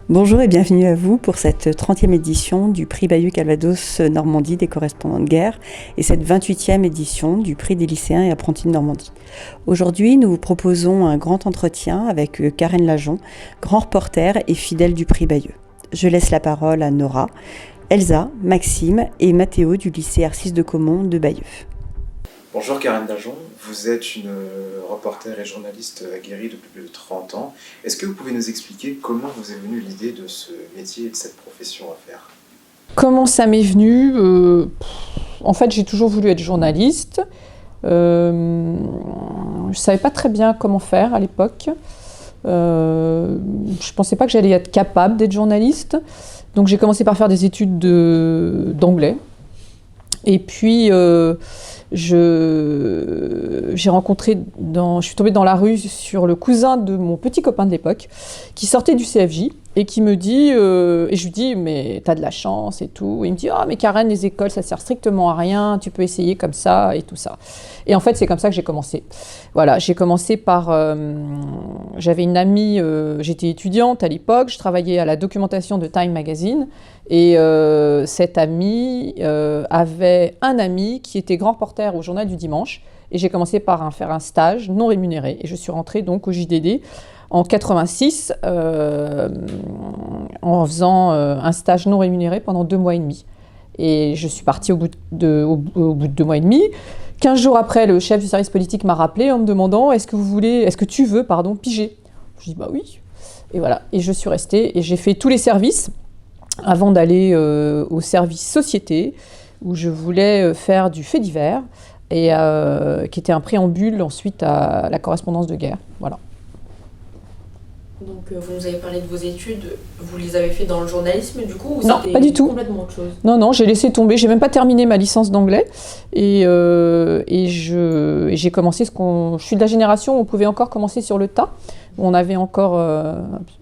Bonjour et bienvenue à vous pour cette 30e édition du prix Bayeux-Calvados Normandie des correspondants de guerre et cette 28e édition du prix des lycéens et apprentis de Normandie. Aujourd'hui, nous vous proposons un grand entretien avec Karen Lajon, grand reporter et fidèle du prix Bayeux. Je laisse la parole à Nora, Elsa, Maxime et Mathéo du lycée R6 de Caumont de Bayeux. Bonjour Karen Lajon, vous êtes une reporter et journaliste aguerrie depuis plus de 30 ans. Est-ce que vous pouvez nous expliquer comment vous est venue l'idée de ce métier et de cette profession à faire ? Comment ça m'est venu En fait, j'ai toujours voulu être journaliste. Je ne savais pas très bien comment faire à l'époque. Je ne pensais pas que j'allais être capable d'être journaliste. Donc j'ai commencé par faire des études d'anglais. Et puis je suis tombée dans la rue sur le cousin de mon petit copain de l'époque qui sortait du CFJ et qui me dit, et je lui dis mais t'as de la chance et tout, et il me dit mais Karen, les écoles ça sert strictement à rien, tu peux essayer comme ça et tout ça. Et en fait c'est comme ça que j'ai commencé. Voilà, j'ai commencé par, j'avais une amie, j'étais étudiante à l'époque, je travaillais à la documentation de Time Magazine et cette amie avait un ami qui était grand reporter au Journal du Dimanche et j'ai commencé par faire un stage non rémunéré et je suis rentrée donc au JDD en 86 en faisant un stage non rémunéré pendant 2 mois et demi. Et je suis partie au bout de 2 mois et demi. 15 jours après, le chef du service politique m'a rappelé en me demandant est-ce que tu veux piger ? Je dis bah oui. Et voilà. Et je suis restée et j'ai fait tous les services avant d'aller au service société où je voulais faire du fait divers et qui était un préambule ensuite à la correspondance de guerre. Voilà. Donc vous nous avez parlé de vos études, vous les avez fait dans le journalisme du coup ou non, pas du tout. Complètement autre chose? Non, j'ai laissé tomber, j'ai même pas terminé ma licence d'anglais et j'ai commencé je suis de la génération où on pouvait encore commencer sur le tas, où on avait encore,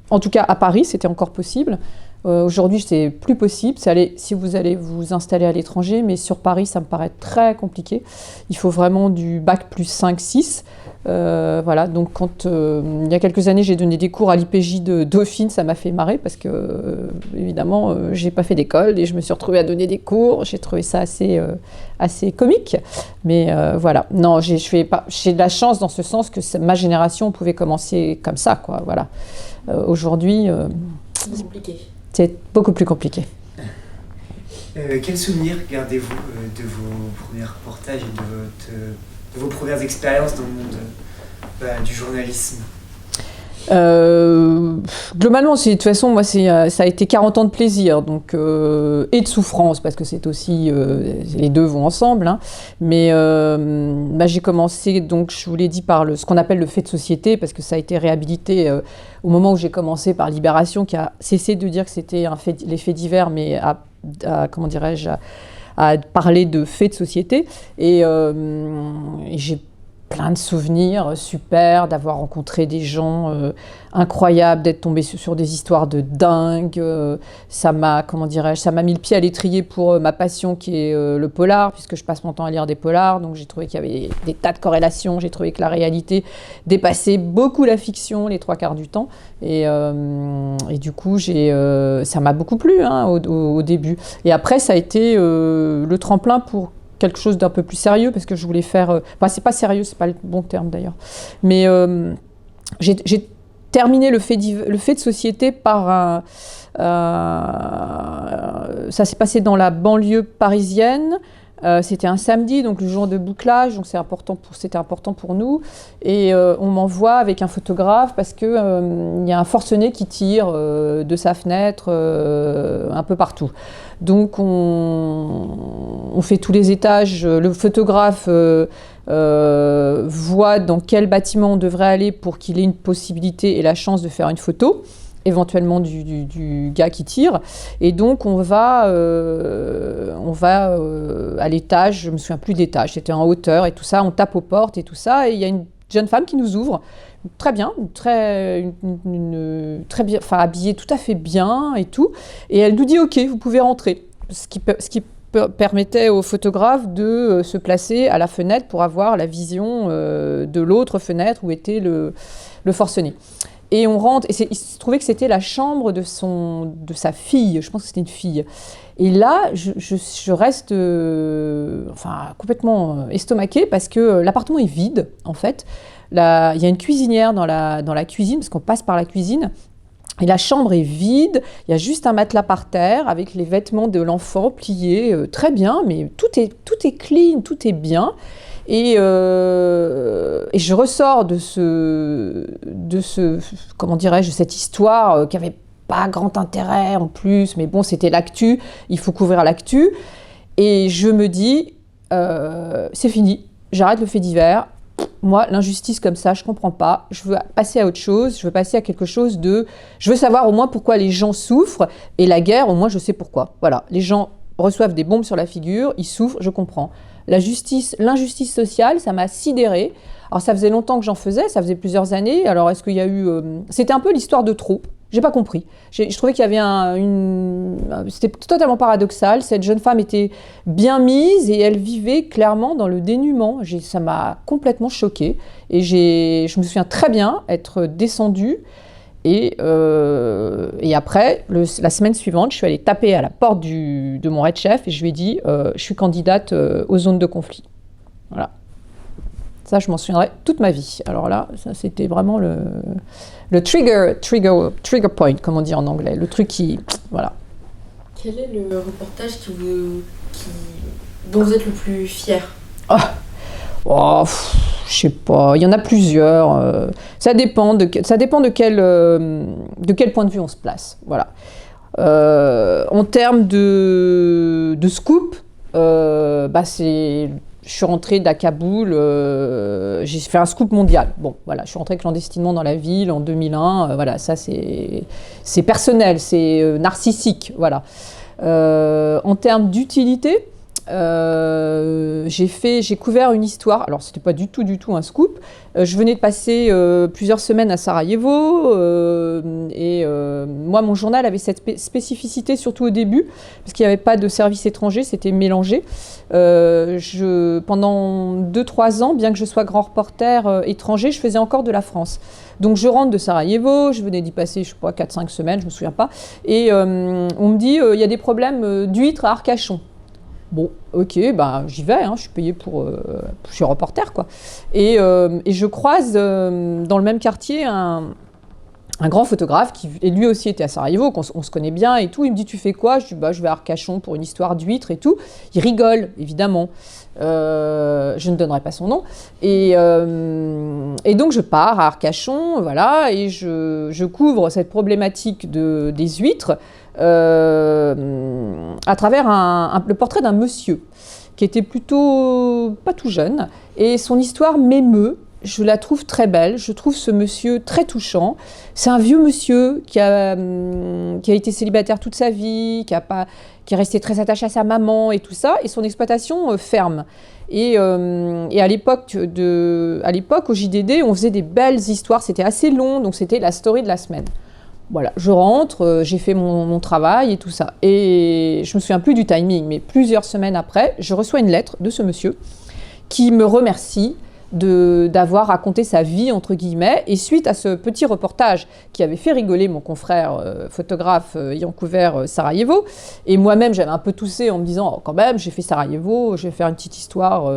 en tout cas à Paris c'était encore possible. Aujourd'hui, c'est plus possible. Si vous allez vous installer à l'étranger, mais sur Paris, ça me paraît très compliqué. Il faut vraiment du bac plus 5-6. Voilà, donc quand il y a quelques années, j'ai donné des cours à l'IPJ de Dauphine, ça m'a fait marrer parce que, évidemment, j'ai pas fait d'école et je me suis retrouvée à donner des cours. J'ai trouvé ça assez comique. Mais voilà, non, j'ai de la chance dans ce sens que ma génération pouvait commencer comme ça, quoi. Voilà. Aujourd'hui, c'est compliqué. C'est beaucoup plus compliqué. Quels souvenirs gardez-vous de vos premiers reportages et de vos premières expériences dans le monde du journalisme ? Globalement, de toute façon, moi, ça a été 40 ans de plaisir donc, et de souffrance, parce que c'est aussi, les deux vont ensemble. Hein, mais j'ai commencé, donc, je vous l'ai dit, par ce qu'on appelle le fait de société, parce que ça a été réhabilité au moment où j'ai commencé par Libération, qui a cessé de dire que c'était les faits divers, mais comment dirais-je, à parler de faits de société. Et j'ai plein de souvenirs super, d'avoir rencontré des gens incroyables, d'être tombée sur des histoires de dingue. Ça m'a mis le pied à l'étrier pour ma passion qui est le polar, puisque je passe mon temps à lire des polars. Donc j'ai trouvé qu'il y avait des tas de corrélations. J'ai trouvé que la réalité dépassait beaucoup la fiction les 3/4 du temps. Et du coup, ça m'a beaucoup plu au début. Et après, ça a été le tremplin pour quelque chose d'un peu plus sérieux, parce que je voulais faire... c'est pas sérieux, c'est pas le bon terme d'ailleurs. Mais j'ai terminé le fait de société par ça s'est passé dans la banlieue parisienne. C'était un samedi, donc le jour de bouclage, donc c'était important pour nous. Et on m'envoie avec un photographe parce que y a un forcené qui tire de sa fenêtre un peu partout. Donc on fait tous les étages. Le photographe voit dans quel bâtiment on devrait aller pour qu'il ait une possibilité et la chance de faire une photo, éventuellement du gars qui tire. Et donc on va à l'étage, je me souviens plus de l'étage, c'était en hauteur et tout ça, on tape aux portes et tout ça, et il y a une jeune femme qui nous ouvre, très bien, très bien, enfin habillée tout à fait bien et tout, et elle nous dit ok, vous pouvez rentrer, ce qui permettait au photographe de se placer à la fenêtre pour avoir la vision de l'autre fenêtre où était le forcené. Et on rentre, et il se trouvait que c'était la chambre de sa fille, je pense que c'était une fille. Et là, je reste complètement estomaquée parce que l'appartement est vide, en fait. Là, il y a une cuisinière dans la cuisine, parce qu'on passe par la cuisine. Et la chambre est vide, il y a juste un matelas par terre avec les vêtements de l'enfant pliés, très bien, mais tout est clean, tout est bien. Et je ressors de comment dirais-je, cette histoire qui avait pas grand intérêt en plus, mais bon, c'était l'actu, il faut couvrir l'actu. Et je me dis, c'est fini, j'arrête le fait divers. Moi, l'injustice comme ça, je comprends pas. Je veux passer à autre chose, je veux passer à quelque chose de... Je veux savoir au moins pourquoi les gens souffrent, et la guerre, au moins, je sais pourquoi. Voilà, les gens reçoivent des bombes sur la figure, ils souffrent, je comprends. L'injustice sociale, ça m'a sidérée. Alors ça faisait longtemps que j'en faisais, ça faisait plusieurs années. Alors est-ce qu'il y a eu... C'était un peu l'histoire de trop. J'ai pas compris. Je trouvais qu'il y avait c'était totalement paradoxal. Cette jeune femme était bien mise et elle vivait clairement dans le dénuement. Ça m'a complètement choquée. Et je me souviens très bien être descendue. Et après, la semaine suivante, je suis allée taper à la porte de mon head-chef et je lui ai dit je suis candidate aux zones de conflit. Voilà. Ça, je m'en souviendrai toute ma vie. Alors là, ça, c'était vraiment le trigger point, comme on dit en anglais. Le truc qui... Voilà. Quel est le reportage dont vous êtes le plus fier? Je sais pas, il y en a plusieurs. Ça dépend de quel point de vue on se place. Voilà. En termes de scoop, je suis rentrée d'à Kaboul, j'ai fait un scoop mondial. Bon, voilà, je suis rentrée clandestinement dans la ville en 2001. Voilà, ça c'est personnel, c'est narcissique. Voilà. En termes d'utilité, j'ai couvert une histoire, alors c'était pas du tout un scoop, je venais de passer plusieurs semaines à Sarajevo et moi mon journal avait cette spécificité surtout au début parce qu'il n'y avait pas de service étranger, c'était mélangé. Pendant 2-3 ans, bien que je sois grand reporter étranger, je faisais encore de la France. Donc je rentre de Sarajevo, je venais d'y passer, je sais pas, 4-5 semaines, je me souviens pas, et on me dit il y a des problèmes d'huîtres à Arcachon. Bon, ok, j'y vais, je suis payée je suis reporter, quoi. Et je croise dans le même quartier un grand photographe qui lui aussi était à Sarajevo, on se connaît bien et tout. Il me dit, tu fais quoi? Je dis, je vais à Arcachon pour une histoire d'huîtres et tout. Il rigole, évidemment. Je ne donnerai pas son nom. Et donc je pars à Arcachon, voilà, et je couvre cette problématique des huîtres à travers le portrait d'un monsieur qui était plutôt pas tout jeune, et son histoire m'émeut. Je la trouve très belle, je trouve ce monsieur très touchant. C'est un vieux monsieur qui a été célibataire toute sa vie, qui est resté très attaché à sa maman et tout ça, et son exploitation ferme. Et à l'époque au JDD, on faisait des belles histoires, c'était assez long, donc c'était la story de la semaine. Voilà, je rentre, j'ai fait mon travail et tout ça. Et je me souviens plus du timing, mais plusieurs semaines après, je reçois une lettre de ce monsieur qui me remercie d'avoir raconté sa vie, entre guillemets, et suite à ce petit reportage qui avait fait rigoler mon confrère photographe ayant couvert Sarajevo, et moi-même j'avais un peu toussé en me disant quand même j'ai fait Sarajevo, je vais faire une petite histoire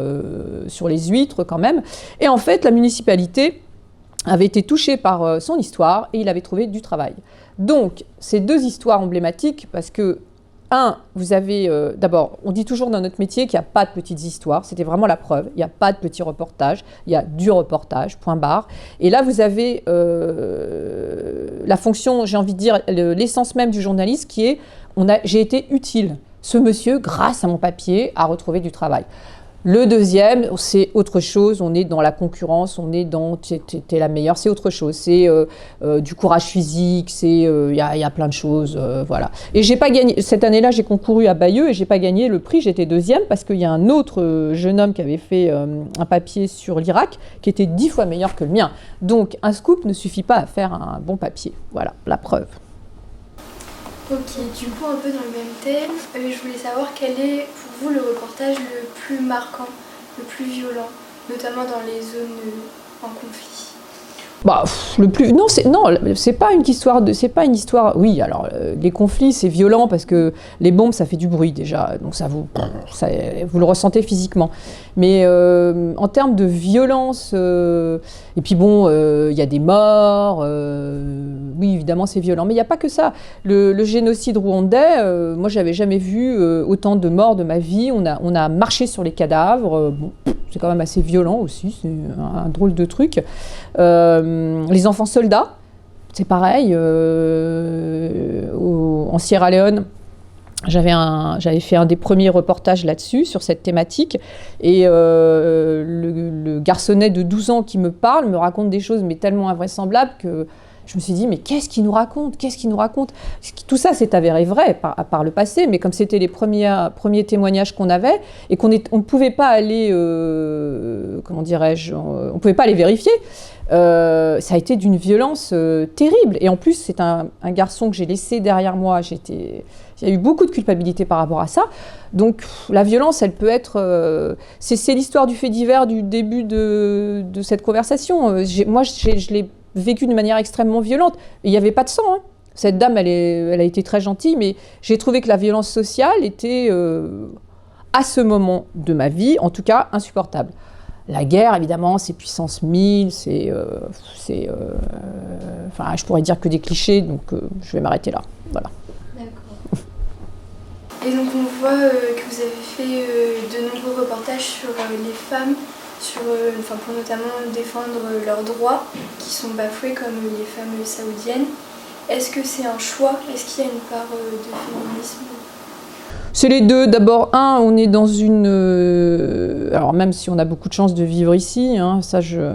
sur les huîtres quand même, et en fait la municipalité avait été touché par son histoire et il avait trouvé du travail. Donc, ces deux histoires emblématiques, parce que, vous avez, d'abord, on dit toujours dans notre métier qu'il n'y a pas de petites histoires, c'était vraiment la preuve, il n'y a pas de petits reportages, il y a du reportage, point barre. Et là, vous avez la fonction, j'ai envie de dire, l'essence même du journaliste qui est, j'ai été utile. Ce monsieur, grâce à mon papier, a retrouvé du travail. Le deuxième, c'est autre chose, on est dans la concurrence, on est dans t'es la meilleure, c'est autre chose, c'est du courage physique, il y a plein de choses, voilà. Et j'ai pas gagné, cette année-là j'ai concouru à Bayeux et j'ai pas gagné le prix, j'étais deuxième parce qu'il y a un autre jeune homme qui avait fait un papier sur l'Irak qui était 10 fois meilleur que le mien. Donc un scoop ne suffit pas à faire un bon papier, voilà, la preuve. Ok, du coup un peu dans le même thème, je voulais savoir quel est pour vous le reportage le plus marquant, le plus violent, notamment dans les zones en conflit. c'est pas une histoire. Oui, alors les conflits, c'est violent parce que les bombes, ça fait du bruit déjà, donc vous le ressentez physiquement. Mais en termes de violence, et puis bon, il y a des morts. Oui, évidemment, c'est violent, mais il n'y a pas que ça. Le génocide rwandais, moi, j'avais jamais vu autant de morts de ma vie. On a marché sur les cadavres. Bon, c'est quand même assez violent aussi. C'est un drôle de truc. Les enfants soldats, c'est pareil. En Sierra Leone, j'avais fait un des premiers reportages là-dessus, sur cette thématique. Et le garçonnet de 12 ans qui me parle me raconte des choses mais tellement invraisemblables que je me suis dit, mais qu'est-ce qu'il nous raconte ? Tout ça, c'est avéré vrai par le passé, mais comme c'était les premiers témoignages qu'on avait, et on ne pouvait pas aller, on ne pouvait pas les vérifier, ça a été d'une violence terrible. Et en plus, c'est un garçon que j'ai laissé derrière moi. Il y a eu beaucoup de culpabilité par rapport à ça. Donc la violence, elle peut être... c'est l'histoire du fait divers du début de cette conversation. Je l'ai vécu de manière extrêmement violente. Il n'y avait pas de sang. Hein. Cette dame, elle a été très gentille, mais j'ai trouvé que la violence sociale était, à ce moment de ma vie, en tout cas, insupportable. La guerre, évidemment, c'est puissance 1000, enfin, je pourrais dire que des clichés, donc je vais m'arrêter là. Voilà. D'accord. Et donc on voit que vous avez fait de nombreux reportages sur les femmes, pour notamment défendre leurs droits qui sont bafoués comme les femmes saoudiennes. Est-ce que c'est un choix ? Est-ce qu'il y a une part de féminisme ? C'est les deux. D'abord, on est dans une... alors même si on a beaucoup de chance de vivre ici, hein, ça je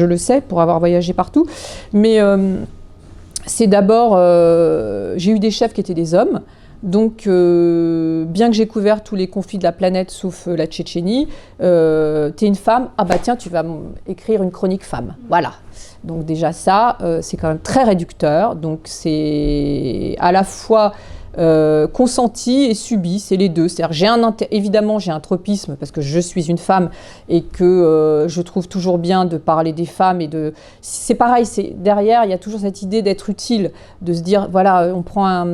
le sais pour avoir voyagé partout, mais c'est d'abord... j'ai eu des chefs qui étaient des hommes, donc bien que j'ai couvert tous les conflits de la planète sauf la Tchétchénie, t'es une femme, ah bah tiens, tu vas écrire une chronique femme, voilà. Donc déjà ça, c'est quand même très réducteur, donc c'est à la fois... consenti et subi, c'est les deux. C'est-à-dire, évidemment, j'ai un tropisme parce que je suis une femme et que je trouve toujours bien de parler des femmes c'est pareil, derrière, il y a toujours cette idée d'être utile, de se dire, voilà, on prend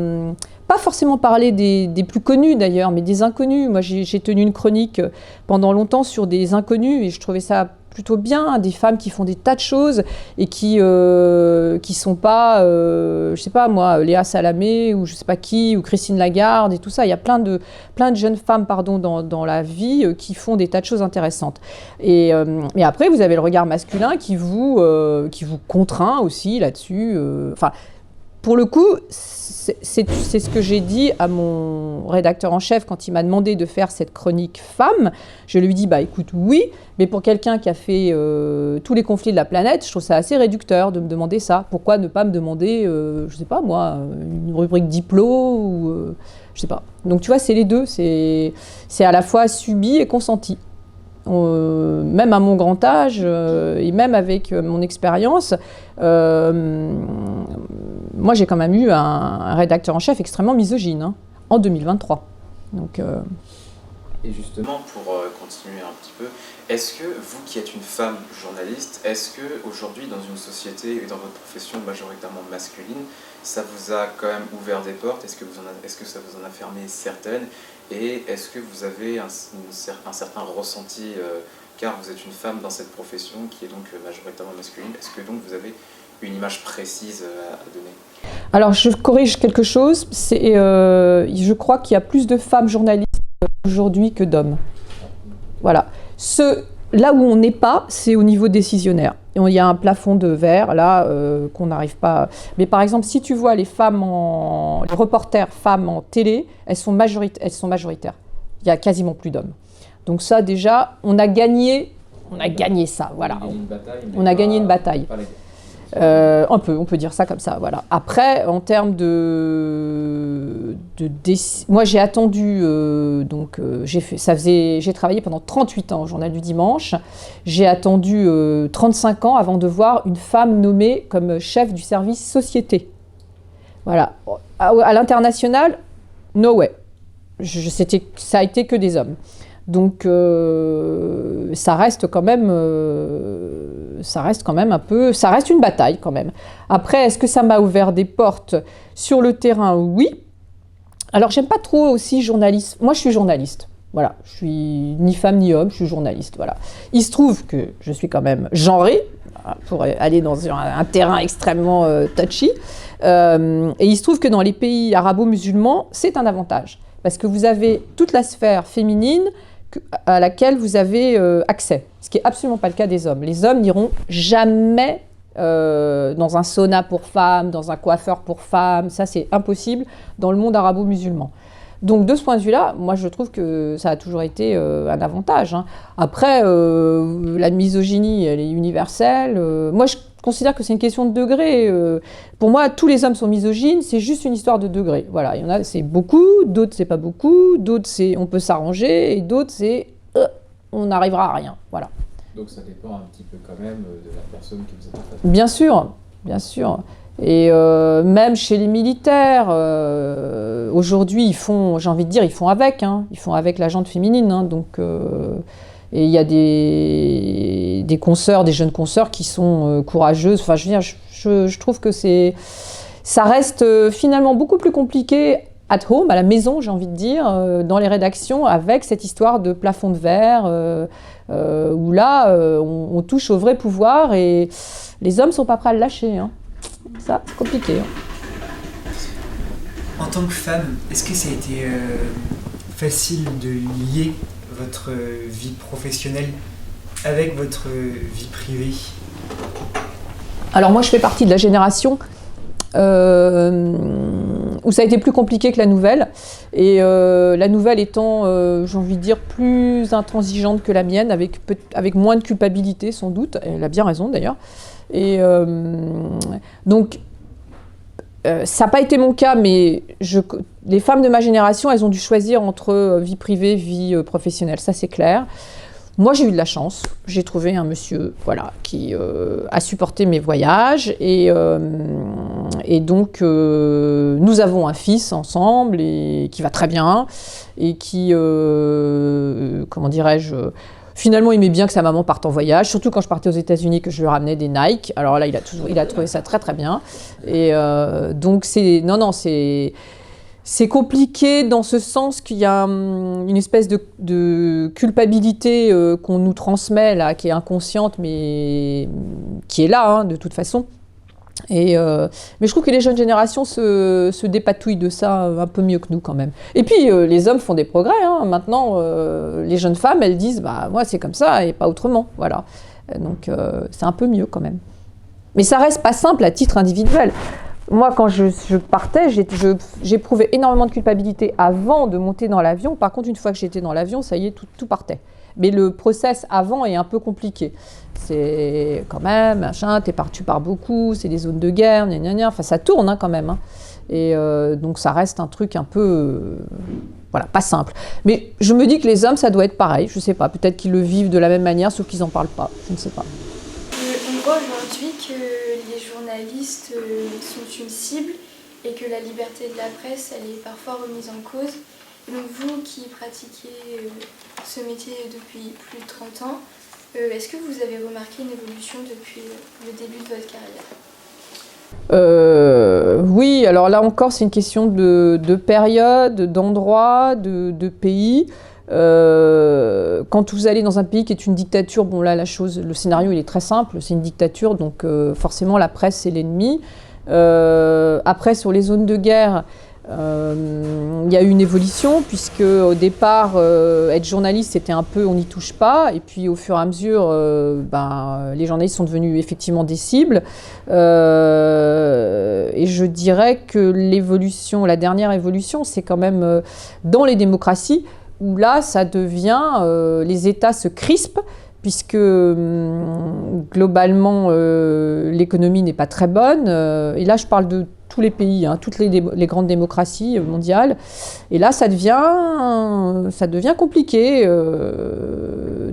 pas forcément parler des plus connus d'ailleurs, mais des inconnus. Moi, j'ai tenu une chronique pendant longtemps sur des inconnus et je trouvais ça plutôt bien, des femmes qui font des tas de choses et qui sont pas, je sais pas moi, Léa Salamé ou je sais pas qui, ou Christine Lagarde et tout ça. Il y a plein de jeunes femmes dans la vie qui font des tas de choses intéressantes. Et après, vous avez le regard masculin qui vous contraint aussi là-dessus. Enfin, pour le coup, c'est ce que j'ai dit à mon rédacteur en chef quand il m'a demandé de faire cette chronique femme. Je lui dis, bah écoute, oui, mais pour quelqu'un qui a fait tous les conflits de la planète, je trouve ça assez réducteur de me demander ça. Pourquoi ne pas me demander, je sais pas moi, une rubrique diplo ou je sais pas. Donc tu vois, c'est les deux, c'est à la fois subi et consenti. Même à mon grand âge et même avec mon expérience, moi j'ai quand même eu un rédacteur en chef extrêmement misogyne hein, en 2023. Donc, Et justement, pour continuer un petit peu, est-ce que vous qui êtes une femme journaliste, est-ce que aujourd'hui dans une société et dans votre profession majoritairement masculine, ça vous a quand même ouvert des portes ? Est-ce que ça vous en a fermé certaines ? Et est-ce que vous avez un certain ressenti, car vous êtes une femme dans cette profession qui est donc majoritairement masculine, est-ce que donc vous avez une image précise à donner ? Alors je corrige quelque chose, je crois qu'il y a plus de femmes journalistes aujourd'hui que d'hommes. Voilà. Là où on n'est pas, c'est au niveau décisionnaire. Il y a un plafond de verre, là, qu'on n'arrive pas... Mais par exemple, si tu vois les reporters femmes en télé, elles sont majoritaires. Il y a quasiment plus d'hommes. Donc ça, déjà, on a gagné ça, voilà. On a gagné une bataille. On peut dire ça comme ça, voilà. Après, en termes moi j'ai attendu, j'ai travaillé pendant 38 ans au Journal du Dimanche. J'ai attendu 35 ans avant de voir une femme nommée comme chef du service société. Voilà. À l'international, no way. Ça a été que des hommes. Donc ça reste quand même ça reste quand même ça reste une bataille quand même. Après, est-ce que ça m'a ouvert des portes sur le terrain? Oui. Alors, j'aime pas trop aussi journaliste. Moi, je suis journaliste. Voilà, je suis ni femme ni homme, je suis journaliste. Voilà. Il se trouve que je suis quand même genrée, pour aller dans un terrain extrêmement touchy. Et il se trouve que dans les pays arabo-musulmans, c'est un avantage. Parce que vous avez toute la sphère féminine à laquelle vous avez accès. Ce qui n'est absolument pas le cas des hommes. Les hommes n'iront jamais dans un sauna pour femmes, dans un coiffeur pour femmes. Ça, c'est impossible dans le monde arabo-musulman. Donc, de ce point de vue-là, moi, je trouve que ça a toujours été un avantage. Hein. Après, la misogynie, elle est universelle. Moi, je considère que c'est une question de degré. Pour moi, tous les hommes sont misogynes, c'est juste une histoire de degré. Voilà, il y en a, c'est beaucoup, d'autres, c'est pas beaucoup, d'autres, c'est on peut s'arranger, et d'autres, c'est on n'arrivera à rien. Voilà. Donc, ça dépend un petit peu quand même de la personne que vous êtes en face. Bien sûr, bien sûr. Et même chez les militaires, aujourd'hui, j'ai envie de dire, ils font avec la gente féminine. Hein, donc, et il y a des consoeurs, des jeunes consoeurs qui sont courageuses. Enfin, je veux dire, je trouve que ça reste finalement beaucoup plus compliqué at home, à la maison, j'ai envie de dire, dans les rédactions, avec cette histoire de plafond de verre, où là, on touche au vrai pouvoir et les hommes ne sont pas prêts à le lâcher. Hein. Ça, c'est compliqué. Hein. En tant que femme, est-ce que ça a été facile de lier votre vie professionnelle avec votre vie privée? Alors moi, je fais partie de la génération où ça a été plus compliqué que la nouvelle. Et la nouvelle étant, j'ai envie de dire, plus intransigeante que la mienne, avec moins de culpabilité sans doute. Elle a bien raison d'ailleurs. Et donc, ça n'a pas été mon cas, mais les femmes de ma génération, elles ont dû choisir entre vie privée, vie professionnelle, ça c'est clair. Moi, j'ai eu de la chance. J'ai trouvé un monsieur qui a supporté mes voyages. Et donc, nous avons un fils ensemble et qui va très bien. Et qui, comment dirais-je, finalement aimait bien que sa maman parte en voyage. Surtout quand je partais aux États-Unis, que je lui ramenais des Nike. Alors là, il a trouvé ça très très bien. Et donc, c'est compliqué dans ce sens qu'il y a une espèce de culpabilité qu'on nous transmet, là, qui est inconsciente, mais qui est là, hein, de toute façon. Mais je trouve que les jeunes générations se dépatouillent de ça un peu mieux que nous, quand même. Et puis, les hommes font des progrès. Hein. Maintenant, les jeunes femmes, elles disent « moi, c'est comme ça et pas autrement ». Voilà. Donc, c'est un peu mieux, quand même. Mais ça reste pas simple à titre individuel. Moi, quand je partais, j'éprouvais énormément de culpabilité avant de monter dans l'avion. Par contre, une fois que j'étais dans l'avion, ça y est, tout partait. Mais le process avant est un peu compliqué. C'est quand même, machin, tu pars beaucoup, c'est des zones de guerre, gna gna gna. Enfin, ça tourne hein, quand même. Hein. Et donc, ça reste un truc un peu, pas simple. Mais je me dis que les hommes, ça doit être pareil. Je sais pas, peut-être qu'ils le vivent de la même manière, sauf qu'ils en parlent pas. Je ne sais pas. On voit aujourd'hui que les journalistes sont une cible et que la liberté de la presse, elle est parfois remise en cause. Et donc vous qui pratiquez ce métier depuis plus de 30 ans, est-ce que vous avez remarqué une évolution depuis le début de votre carrière ? Oui, alors là encore, c'est une question de période, d'endroit, de pays. Quand vous allez dans un pays qui est une dictature, bon là le scénario il est très simple, c'est une dictature, donc forcément la presse c'est l'ennemi. Après sur les zones de guerre, il y a eu une évolution puisque au départ être journaliste c'était un peu on n'y touche pas et puis au fur et à mesure les journalistes sont devenus effectivement des cibles et je dirais que la dernière évolution c'est quand même dans les démocraties où là, ça devient, les États se crispent, puisque globalement, l'économie n'est pas très bonne. Et là, je parle de tous les pays, hein, toutes les grandes démocraties mondiales. Et là, ça devient compliqué.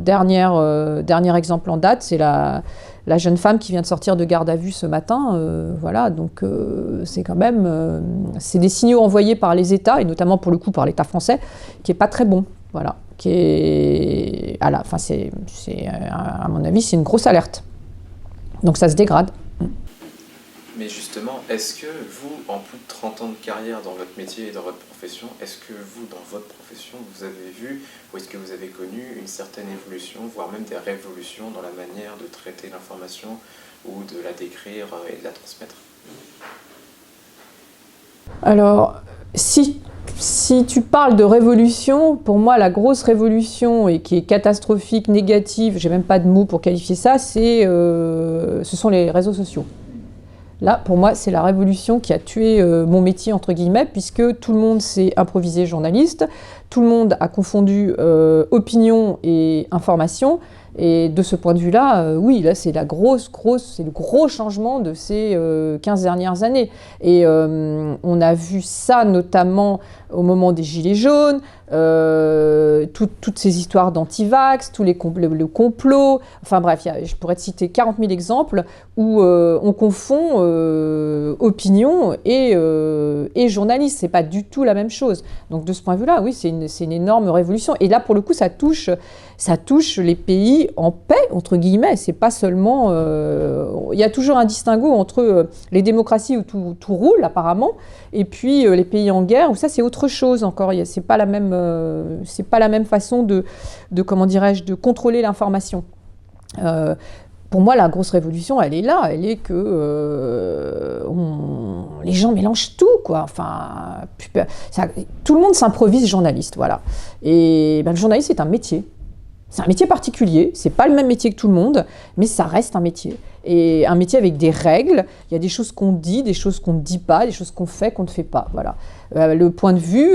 Dernier exemple en date, c'est la jeune femme qui vient de sortir de garde à vue ce matin. Donc c'est quand même... c'est des signaux envoyés par les États, et notamment pour le coup par l'État français, qui n'est pas très bon. Voilà. À mon avis, c'est une grosse alerte. Donc ça se dégrade. Mais justement, est-ce que vous, en plus de 30 ans de carrière dans votre métier et dans votre profession, est-ce que vous, dans votre profession, vous avez vu ou est-ce que vous avez connu une certaine évolution, voire même des révolutions dans la manière de traiter l'information ou de la décrire et de la transmettre? Alors, si tu parles de révolution, pour moi, la grosse révolution, et qui est catastrophique, négative, j'ai même pas de mots pour qualifier ça, ce sont les réseaux sociaux. Là, pour moi, c'est la révolution qui a tué mon métier, entre guillemets, puisque tout le monde s'est improvisé journaliste, tout le monde a confondu opinion et information. Et de ce point de vue-là, oui, là, c'est le gros changement de ces 15 dernières années. Et on a vu ça notamment au moment des Gilets jaunes, toutes ces histoires d'antivax, le complot, enfin bref, je pourrais te citer 40 000 exemples où on confond opinion et journaliste. C'est pas du tout la même chose. Donc de ce point de vue-là, oui, c'est une énorme révolution. Et là, pour le coup, ça touche les pays en paix, entre guillemets. C'est pas seulement... Il y a toujours un distinguo entre les démocraties où tout roule, apparemment, et puis les pays en guerre, où ça, c'est autre chose encore. C'est pas la même façon de comment dirais-je, de contrôler l'information. Pour moi, la grosse révolution, elle est là. Elle est que les gens mélangent tout, quoi. Enfin, tout le monde s'improvise journaliste, voilà. Et le journaliste, c'est un métier. C'est un métier particulier, c'est pas le même métier que tout le monde, mais ça reste un métier. Et un métier avec des règles, il y a des choses qu'on dit, des choses qu'on ne dit pas, des choses qu'on fait, qu'on ne fait pas. Voilà. Le point de vue,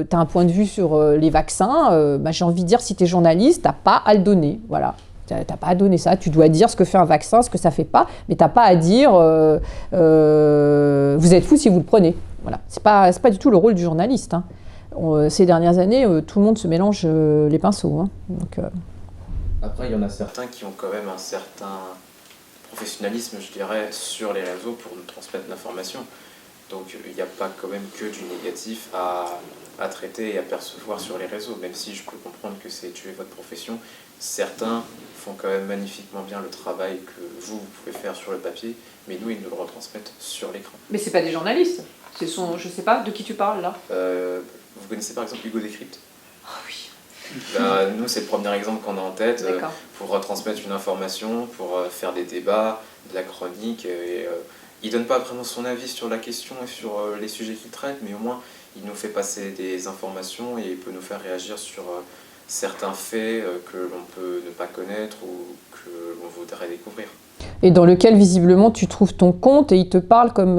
tu as un point de vue sur les vaccins, j'ai envie de dire, si tu es journaliste, tu n'as pas à le donner. Voilà. Tu n'as pas à donner ça, tu dois dire ce que fait un vaccin, ce que ça ne fait pas, mais tu n'as pas à dire vous êtes fou si vous le prenez. Voilà. C'est pas du tout le rôle du journaliste, hein. Ces dernières années, tout le monde se mélange les pinceaux, hein. Donc, Après, il y en a certains qui ont quand même un certain professionnalisme, je dirais, sur les réseaux pour nous transmettre l'information. Donc il n'y a pas quand même que du négatif à traiter et à percevoir sur les réseaux, même si je peux comprendre que c'est tuer votre profession. Certains font quand même magnifiquement bien le travail que vous pouvez faire sur le papier, mais nous, ils nous le retransmettent sur l'écran. Mais c'est pas des journalistes, je sais pas de qui tu parles là. Vous connaissez par exemple Hugo Décrypte? Oh oui. Nous, c'est le premier exemple qu'on a en tête pour retransmettre une information, pour faire des débats, de la chronique. Il donne pas vraiment son avis sur la question et sur les sujets qu'il traite, mais au moins il nous fait passer des informations et il peut nous faire réagir sur certains faits que l'on peut ne pas connaître ou que l'on voudrait découvrir. Et dans lequel visiblement tu trouves ton compte et il te parle comme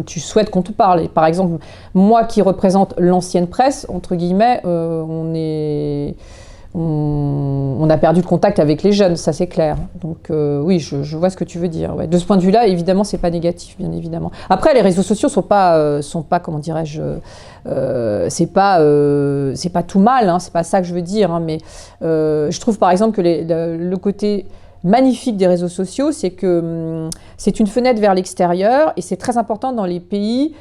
tu souhaites qu'on te parle. Et par exemple, moi qui représente l'ancienne presse, entre guillemets, on a perdu le contact avec les jeunes, ça c'est clair. Donc oui, je vois ce que tu veux dire. Ouais. De ce point de vue-là, évidemment, c'est pas négatif, bien évidemment. Après, les réseaux sociaux sont pas comment dirais-je, c'est pas tout mal, hein, c'est pas ça que je veux dire. Hein, mais je trouve par exemple que le côté magnifique des réseaux sociaux, c'est que c'est une fenêtre vers l'extérieur et c'est très important dans les pays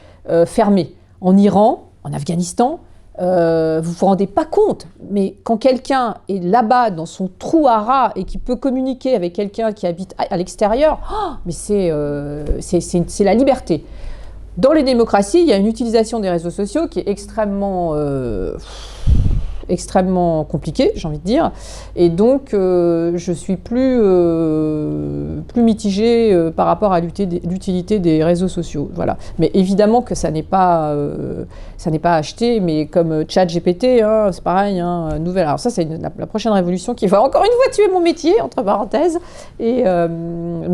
fermés. En Iran, en Afghanistan, vous vous rendez pas compte, mais quand quelqu'un est là-bas dans son trou à rats et qui peut communiquer avec quelqu'un qui habite à l'extérieur, mais c'est la liberté. Dans les démocraties, il y a une utilisation des réseaux sociaux qui est extrêmement compliquée, j'ai envie de dire, et donc je suis plus mitigée par rapport à l'utilité des réseaux sociaux, voilà. Mais évidemment que ça n'est pas acheté, mais comme ChatGPT, hein, c'est pareil, hein, nouvelle. Alors ça, c'est la prochaine révolution qui va encore une fois tuer mon métier, entre parenthèses. Mais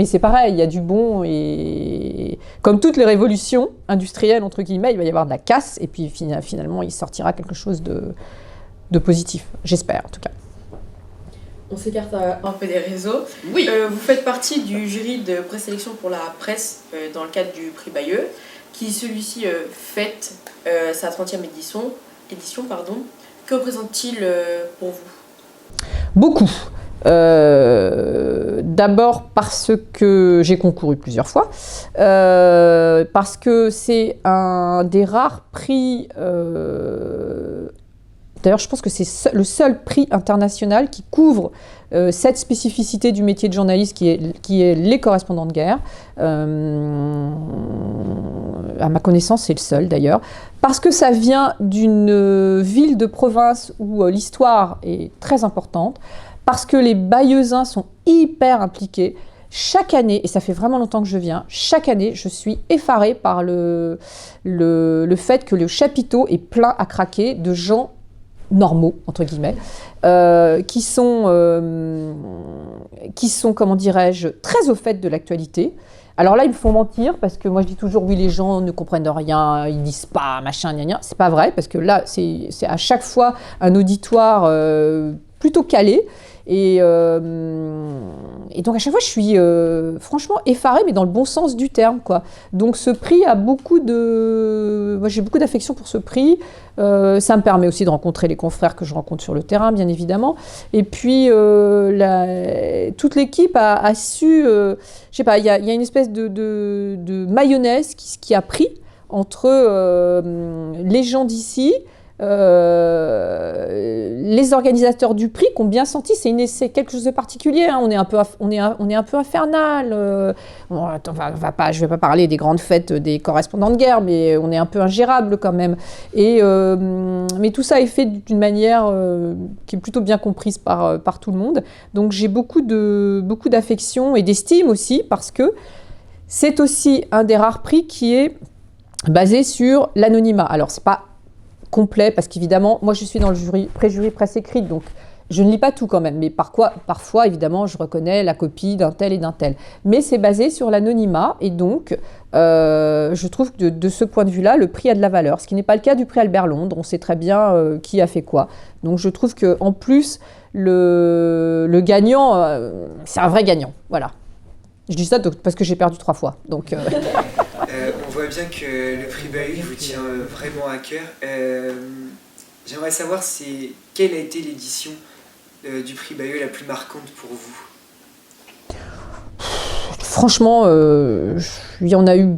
c'est pareil, il y a du bon et comme toutes les révolutions industrielles entre guillemets, il va y avoir de la casse et puis finalement il sortira quelque chose de positif, j'espère en tout cas. On s'écarte un peu des réseaux. Oui. Vous faites partie du jury de présélection pour la presse dans le cadre du prix Bayeux, qui celui-ci fête sa 30e édition. Que représente-t-il pour vous? Beaucoup. D'abord parce que j'ai concouru plusieurs fois, parce que c'est un des rares prix D'ailleurs, je pense que c'est le seul prix international qui couvre cette spécificité du métier de journaliste qui est les correspondants de guerre. À ma connaissance, c'est le seul d'ailleurs. Parce que ça vient d'une ville de province où l'histoire est très importante, parce que les Bayeuxins sont hyper impliqués. Chaque année, et ça fait vraiment longtemps que je viens, chaque année, je suis effarée par le fait que le chapiteau est plein à craquer de gens normaux, entre guillemets, qui sont, comment dirais-je, très au fait de l'actualité. Alors là, ils me font mentir, parce que moi je dis toujours, oui, les gens ne comprennent rien, ils disent pas, machin, gna gna. C'est pas vrai, parce que là, c'est à chaque fois un auditoire plutôt calé. Et donc à chaque fois, je suis franchement effarée, mais dans le bon sens du terme, quoi. Donc ce prix a beaucoup de... Moi, j'ai beaucoup d'affection pour ce prix. Ça me permet aussi de rencontrer les confrères que je rencontre sur le terrain, bien évidemment. Et puis, toute l'équipe a su... je sais pas, il y a une espèce de mayonnaise qui a pris entre les gens d'ici, les organisateurs du prix qui ont bien senti, c'est quelque chose de particulier, hein. On est un peu infernal. Bon, attends, je vais pas parler des grandes fêtes des correspondants de guerre, mais on est un peu ingérable quand même. Mais tout ça est fait d'une manière qui est plutôt bien comprise par tout le monde. Donc j'ai beaucoup d'affection et d'estime aussi, parce que c'est aussi un des rares prix qui est basé sur l'anonymat. Alors c'est pas complet, parce qu'évidemment, moi je suis dans le préjury presse écrite, donc je ne lis pas tout quand même, mais parfois, évidemment, je reconnais la copie d'un tel et d'un tel. Mais c'est basé sur l'anonymat, et donc je trouve que de ce point de vue-là, le prix a de la valeur, ce qui n'est pas le cas du prix Albert Londres, on sait très bien qui a fait quoi. Donc je trouve qu'en plus, le gagnant, c'est un vrai gagnant, voilà. Je dis ça parce que j'ai perdu 3 fois, donc... On voit bien que le prix Bayeux vous tient vraiment à cœur. J'aimerais savoir quelle a été l'édition du prix Bayeux la plus marquante pour vous? Franchement, il y en a eu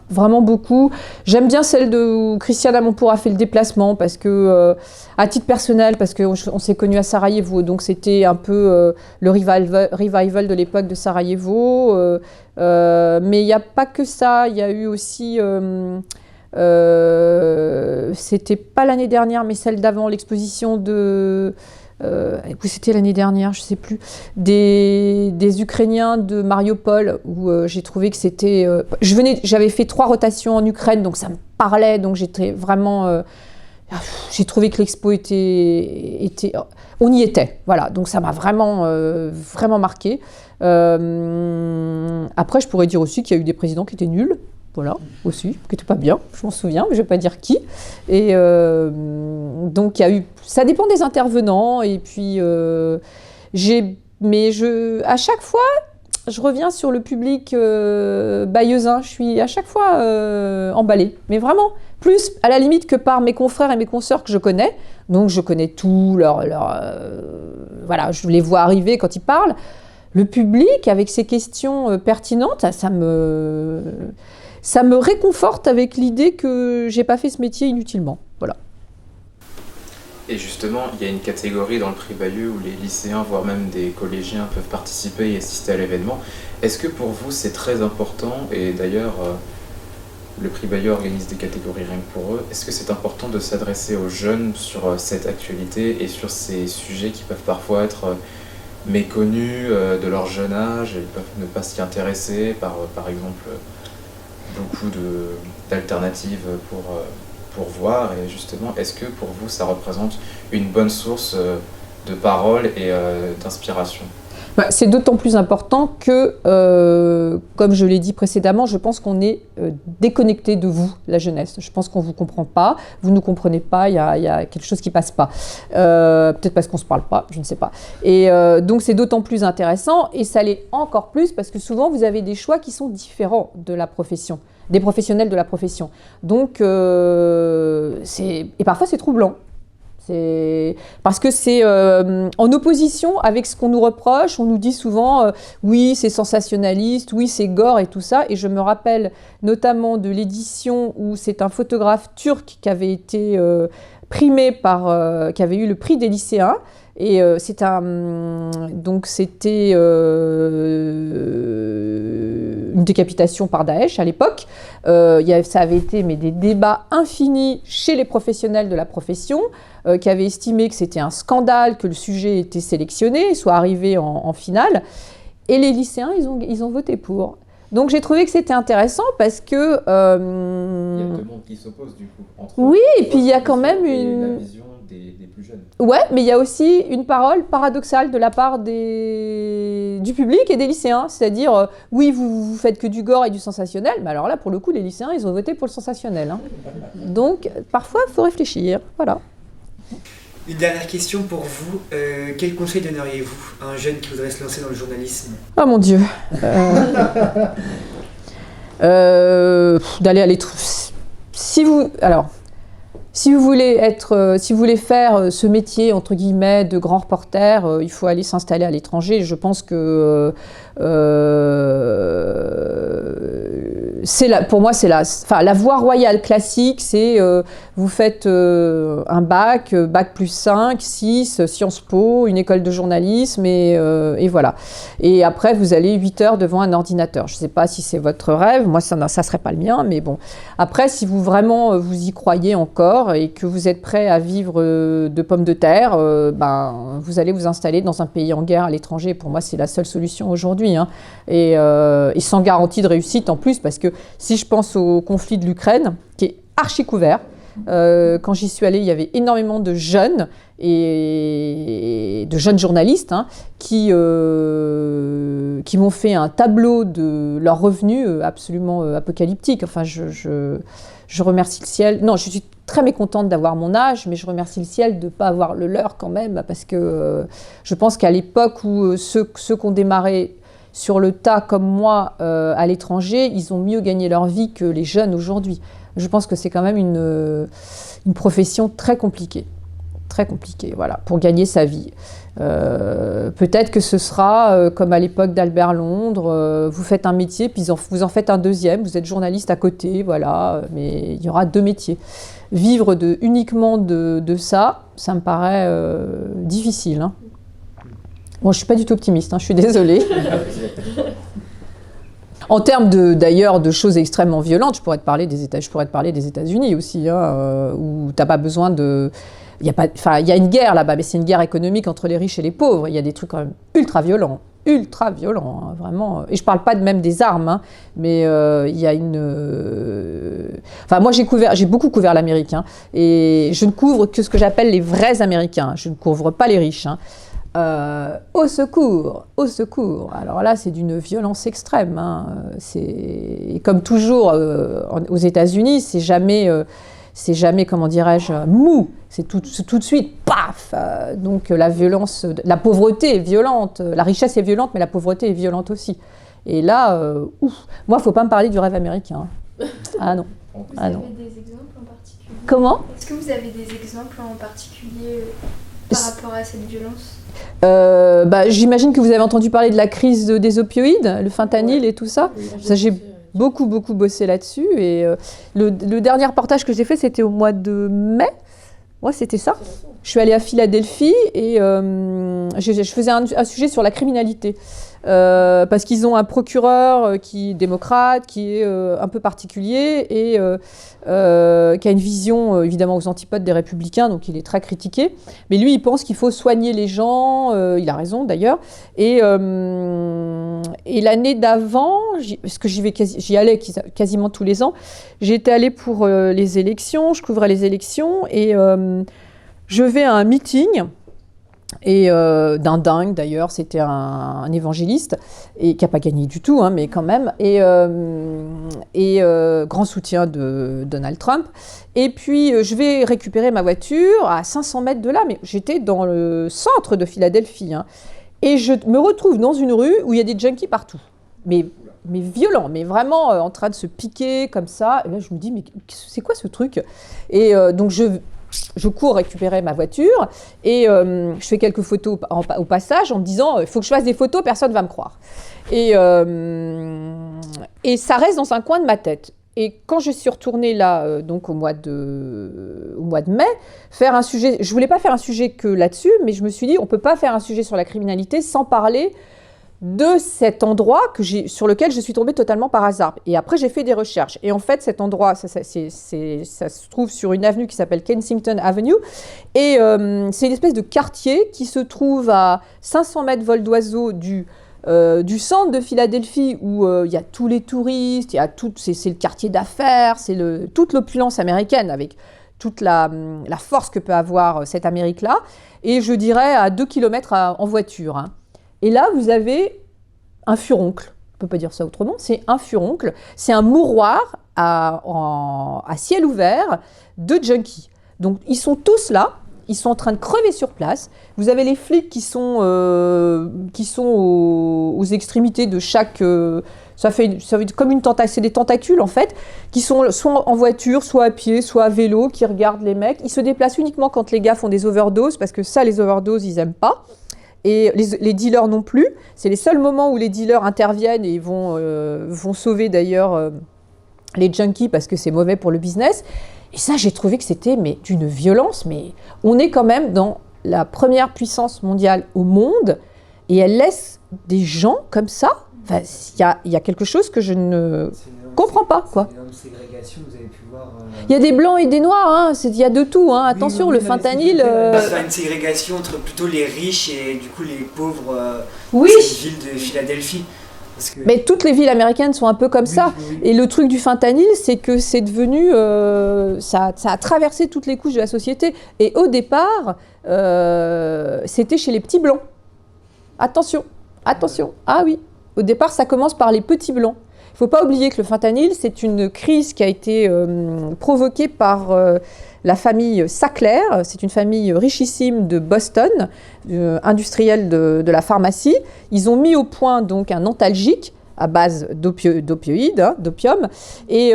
vraiment beaucoup. J'aime bien celle où Christiane Amanpour a fait le déplacement, parce que, à titre personnel, parce qu'on s'est connus à Sarajevo, donc c'était un peu le revival de l'époque de Sarajevo. Mais il n'y a pas que ça, il y a eu aussi, c'était pas l'année dernière, mais celle d'avant, l'exposition de... c'était l'année dernière, je ne sais plus, des Ukrainiens de Mariupol, où j'ai trouvé que c'était... j'avais fait 3 rotations en Ukraine, donc ça me parlait, donc j'étais vraiment... j'ai trouvé que l'expo était... On y était, voilà, donc ça m'a vraiment marqué. Après, je pourrais dire aussi qu'il y a eu des présidents qui étaient nuls, voilà, aussi, qui n'étaient pas bien, je m'en souviens, mais je ne vais pas dire qui. Et donc, il y a eu... Ça dépend des intervenants, et puis à chaque fois, je reviens sur le public bayeuxin, je suis à chaque fois emballée, mais vraiment, plus à la limite que par mes confrères et mes consoeurs que je connais, donc je connais tout, voilà, je les vois arriver quand ils parlent. Le public, avec ses questions pertinentes, ça me réconforte avec l'idée que j'ai pas fait ce métier inutilement. Voilà. Et justement, il y a une catégorie dans le prix Bayeux où les lycéens, voire même des collégiens, peuvent participer et assister à l'événement. Est-ce que pour vous c'est très important, et d'ailleurs le prix Bayeux organise des catégories rien que pour eux, est-ce que c'est important de s'adresser aux jeunes sur cette actualité et sur ces sujets qui peuvent parfois être méconnus de leur jeune âge, et ils peuvent ne pas s'y intéresser par exemple beaucoup d'alternatives pour voir, et justement, est-ce que pour vous ça représente une bonne source de parole et d'inspiration? C'est d'autant plus important que, comme je l'ai dit précédemment, je pense qu'on est déconnecté de vous, la jeunesse. Je pense qu'on ne vous comprend pas, vous ne nous comprenez pas, il y a quelque chose qui ne passe pas. Peut-être parce qu'on ne se parle pas, je ne sais pas. Et donc c'est d'autant plus intéressant, et ça l'est encore plus parce que souvent vous avez des choix qui sont différents de la profession, des professionnels de la profession. Donc, et parfois c'est troublant. Parce que c'est en opposition avec ce qu'on nous reproche. On nous dit souvent oui, c'est sensationnaliste, oui, c'est gore et tout ça. Et je me rappelle notamment de l'édition où c'est un photographe turc qui avait été primé qui avait eu le prix des lycéens. Et c'était une décapitation par Daesh à l'époque. Ça avait été des débats infinis chez les professionnels de la profession qui avaient estimé que c'était un scandale que le sujet était sélectionné, soit arrivé en finale. Et les lycéens, ils ont voté pour. Donc j'ai trouvé que c'était intéressant parce que... Il y a deux mondes qui s'opposent du coup. Oui, et puis il y a quand même la vision des plus jeunes. Ouais, mais il y a aussi une parole paradoxale de la part du public et des lycéens. C'est-à-dire, oui, vous faites que du gore et du sensationnel, mais alors là, pour le coup, les lycéens, ils ont voté pour le sensationnel. Hein. Donc, parfois, il faut réfléchir. Voilà. Une dernière question pour vous. Quel conseil donneriez-vous à un jeune qui voudrait se lancer dans le journalisme ? Oh mon Dieu. D'aller à l'étranger. Si vous voulez faire ce métier entre guillemets de grand reporter, il faut aller s'installer à l'étranger. Je pense que pour moi c'est la voie royale classique, c'est vous faites un bac plus 5, 6, Sciences Po, une école de journalisme et voilà. Et après vous allez 8 heures devant un ordinateur. Je ne sais pas si c'est votre rêve, moi ça ne serait pas le mien, mais bon. Après si vous vraiment vous y croyez encore et que vous êtes prêt à vivre de pommes de terre, vous allez vous installer dans un pays en guerre à l'étranger. Pour moi c'est la seule solution aujourd'hui. Hein. Et sans garantie de réussite en plus, parce que si je pense au conflit de l'Ukraine, qui est archi couvert, quand j'y suis allée, il y avait énormément de jeunes et de jeunes journalistes qui m'ont fait un tableau de leurs revenus absolument apocalyptique. Enfin, je remercie le ciel. Non, je suis très mécontente d'avoir mon âge, mais je remercie le ciel de ne pas avoir le leur quand même, parce que je pense qu'à l'époque où ceux qui ont démarré sur le tas comme moi à l'étranger, ils ont mieux gagné leur vie que les jeunes aujourd'hui. Je pense que c'est quand même une profession très compliquée, voilà, pour gagner sa vie. Peut-être que ce sera comme à l'époque d'Albert Londres, vous faites un métier, puis vous en faites un deuxième, vous êtes journaliste à côté, voilà, mais il y aura 2 métiers. Vivre uniquement de ça, ça me paraît difficile. Hein. Bon, je ne suis pas du tout optimiste, je suis désolée. En termes d'ailleurs de choses extrêmement violentes, je pourrais te parler des États-Unis aussi, où tu n'as pas besoin de... Il y a une guerre là-bas, mais c'est une guerre économique entre les riches et les pauvres. Il y a des trucs quand même ultra violents, vraiment. Et je ne parle pas même des armes, mais il y a une... moi, j'ai beaucoup couvert l'Amérique, et je ne couvre que ce que j'appelle les vrais Américains. Je ne couvre pas les riches. Au secours. Alors là, c'est d'une violence extrême. Et comme toujours aux États-Unis, c'est jamais, comment dirais-je, mou. C'est tout de suite, paf. Donc la violence, la pauvreté est violente. La richesse est violente, mais la pauvreté est violente aussi. Et là, moi, faut pas me parler du rêve américain. Ah non. Vous avez des exemples en particulier ? Comment ? Est-ce que vous avez des exemples en particulier par rapport à cette violence ? J'imagine que vous avez entendu parler de la crise des opioïdes, le fentanyl et tout ça. Ça, j'ai beaucoup bossé là-dessus. Et le dernier reportage que j'ai fait, c'était au mois de mai. Ouais, c'était ça. Je suis allée à Philadelphie et je faisais un sujet sur la criminalité. Parce qu'ils ont un procureur qui est démocrate, qui est un peu particulier et qui a une vision évidemment aux antipodes des républicains, donc il est très critiqué. Mais lui, il pense qu'il faut soigner les gens, il a raison d'ailleurs. Et l'année d'avant, parce que j'y allais quasiment tous les ans, j'étais allée pour les élections, je couvrais les élections et je vais à un meeting. Et d'un dingue d'ailleurs, c'était un évangéliste et qui n'a pas gagné du tout, mais quand même, et grand soutien de Donald Trump. Et puis je vais récupérer ma voiture à 500 mètres de là, mais j'étais dans le centre de Philadelphie, et je me retrouve dans une rue où il y a des junkies partout, mais violents, mais vraiment en train de se piquer comme ça. Et là je me dis mais c'est quoi ce truc ? Et donc je cours récupérer ma voiture et je fais quelques photos au passage en me disant il faut que je fasse des photos, personne ne va me croire. Et ça reste dans un coin de ma tête. Et quand je suis retournée là, donc au mois de mai, faire un sujet, je ne voulais pas faire un sujet que là-dessus, mais je me suis dit on ne peut pas faire un sujet sur la criminalité sans parler de cet endroit sur lequel je suis tombée totalement par hasard. Et après, j'ai fait des recherches. Et en fait, cet endroit, ça se trouve sur une avenue qui s'appelle Kensington Avenue. Et c'est une espèce de quartier qui se trouve à 500 mètres vol d'oiseau du centre de Philadelphie où il y a tous les touristes, c'est le quartier d'affaires, c'est toute l'opulence américaine avec toute la force que peut avoir cette Amérique-là. Et je dirais à 2 km en voiture, hein. Et là, vous avez un furoncle. On ne peut pas dire ça autrement. C'est un furoncle. C'est un mouroir à ciel ouvert de junkies. Donc, ils sont tous là. Ils sont en train de crever sur place. Vous avez les flics qui sont aux extrémités de chaque... ça fait comme une tentacule. C'est des tentacules, en fait, qui sont soit en voiture, soit à pied, soit à vélo, qui regardent les mecs. Ils se déplacent uniquement quand les gars font des overdoses, parce que ça, les overdoses, ils n'aiment pas. Et les dealers non plus. C'est les seuls moments où les dealers interviennent et vont sauver d'ailleurs les junkies parce que c'est mauvais pour le business. Et ça, j'ai trouvé que c'était d'une violence. Mais on est quand même dans la première puissance mondiale au monde et elle laisse des gens comme ça. Enfin, il y a quelque chose que je ne comprends pas, quoi. C'est une énorme ségrégation, vous avez pu voir. Il y a des blancs et des noirs, hein. Il y a de tout, hein. Attention, oui, le fentanyl. C'est pas une ségrégation entre plutôt les riches et du coup les pauvres. Oui. Cette ville de Philadelphie. Parce que... Mais toutes les villes américaines sont un peu comme ça. Oui. Et le truc du fentanyl, c'est que c'est devenu... ça a traversé toutes les couches de la société. Et au départ, c'était chez les petits blancs. Attention. Ah oui. Au départ, ça commence par les petits blancs. Il ne faut pas oublier que le fentanyl, c'est une crise qui a été provoquée par la famille Sackler. C'est une famille richissime de Boston, industrielle de la pharmacie. Ils ont mis au point donc un antalgique à base d'opioïdes, hein, d'opium. Et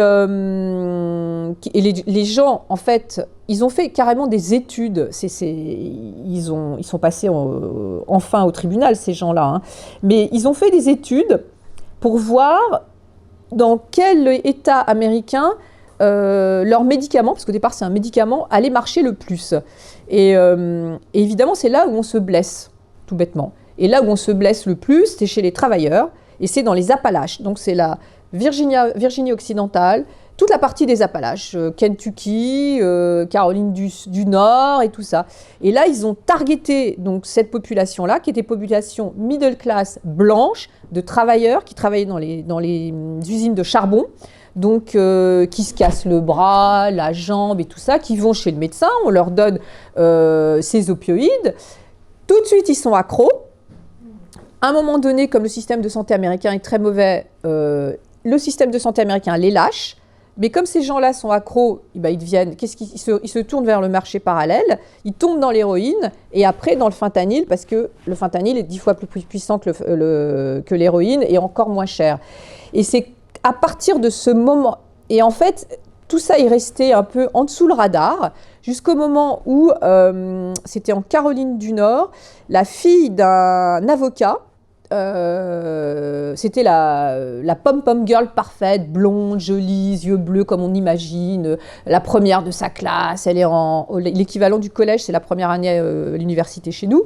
les gens, en fait, ils ont fait carrément des études. Ils sont passés enfin au tribunal, ces gens-là. Hein. Mais ils ont fait des études pour voir dans quel État américain leurs médicaments, parce qu'au départ c'est un médicament, allait marcher le plus. Et évidemment, c'est là où on se blesse, tout bêtement. Et là où on se blesse le plus, c'est chez les travailleurs, et c'est dans les Appalaches. Donc c'est la Virginie occidentale, toute la partie des Appalaches, Kentucky, Caroline du Nord et tout ça. Et là, ils ont targeté donc, cette population-là, qui était population middle class blanche, de travailleurs qui travaillaient dans les usines de charbon, donc qui se cassent le bras, la jambe et tout ça, qui vont chez le médecin, on leur donne ces opioïdes. Tout de suite, ils sont accros. À un moment donné, comme le système de santé américain est très mauvais, le système de santé américain les lâche. Mais comme ces gens-là sont accros, ils se tournent vers le marché parallèle, ils tombent dans l'héroïne et après dans le fentanyl, parce que le fentanyl est 10 fois plus puissant que l'héroïne et encore moins cher. Et c'est à partir de ce moment, et en fait, tout ça est resté un peu en dessous le radar, jusqu'au moment où, c'était en Caroline du Nord, la fille d'un avocat, c'était la pom-pom girl parfaite, blonde, jolie, yeux bleus comme on imagine, la première de sa classe, elle est l'équivalent du collège, c'est la première année à l'université chez nous,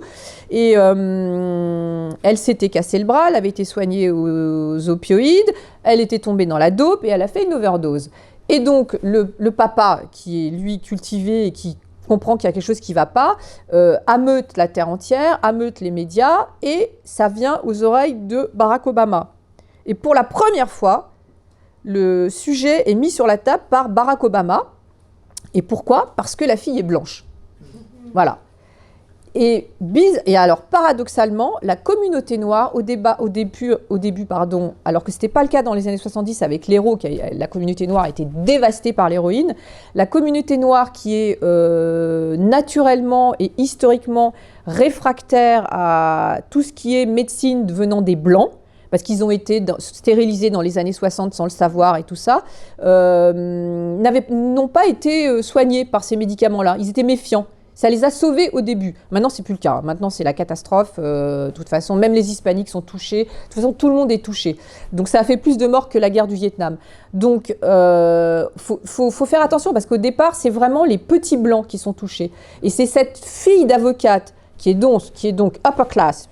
et elle s'était cassé le bras, elle avait été soignée aux opioïdes, elle était tombée dans la dope et elle a fait une overdose. Et donc le papa, qui est lui cultivé et qui comprend qu'il y a quelque chose qui ne va pas, ameute la terre entière, ameute les médias, et ça vient aux oreilles de Barack Obama. Et pour la première fois, le sujet est mis sur la table par Barack Obama. Et pourquoi ? Parce que la fille est blanche. Voilà. Et alors, paradoxalement, la communauté noire, au début, alors que ce n'était pas le cas dans les années 70 avec l'héros, la communauté noire a été dévastée par l'héroïne, la communauté noire qui est naturellement et historiquement réfractaire à tout ce qui est médecine venant des Blancs, parce qu'ils ont été stérilisés dans les années 60 sans le savoir et tout ça, n'ont pas été soignés par ces médicaments-là. Ils étaient méfiants. Ça les a sauvés au début. Maintenant, c'est plus le cas. Maintenant, c'est la catastrophe. De toute façon, même les Hispaniques sont touchés. De toute façon, tout le monde est touché. Donc, ça a fait plus de morts que la guerre du Vietnam. Donc, faut faire attention parce qu'au départ, c'est vraiment les petits blancs qui sont touchés. Et c'est cette fille d'avocate qui est donc upper class,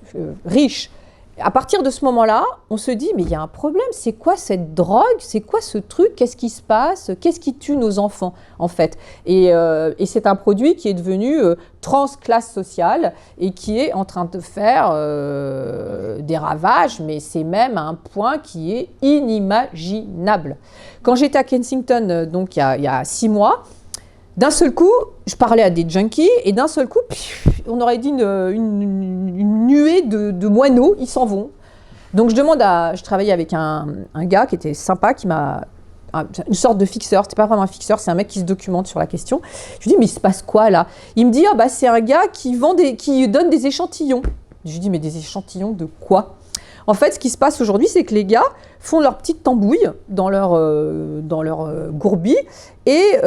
riche. À partir de ce moment-là, on se dit, mais il y a un problème, c'est quoi cette drogue? C'est quoi ce truc? Qu'est-ce qui se passe? Qu'est-ce qui tue nos enfants, en fait? Et c'est un produit qui est devenu transclasse sociale et qui est en train de faire des ravages, mais c'est même à un point qui est inimaginable. Quand j'étais à Kensington, donc il y a 6 mois, d'un seul coup, je parlais à des junkies et d'un seul coup, on aurait dit une nuée de moineaux, ils s'en vont. Donc je travaillais avec un gars qui était sympa, qui m'a une sorte de fixeur, c'était pas vraiment un fixeur, c'est un mec qui se documente sur la question. Je lui dis mais il se passe quoi là? Il me dit c'est un gars qui donne des échantillons. Je lui dis mais des échantillons de quoi? En fait, ce qui se passe aujourd'hui, c'est que les gars font leur petite tambouille dans leur gourbi, et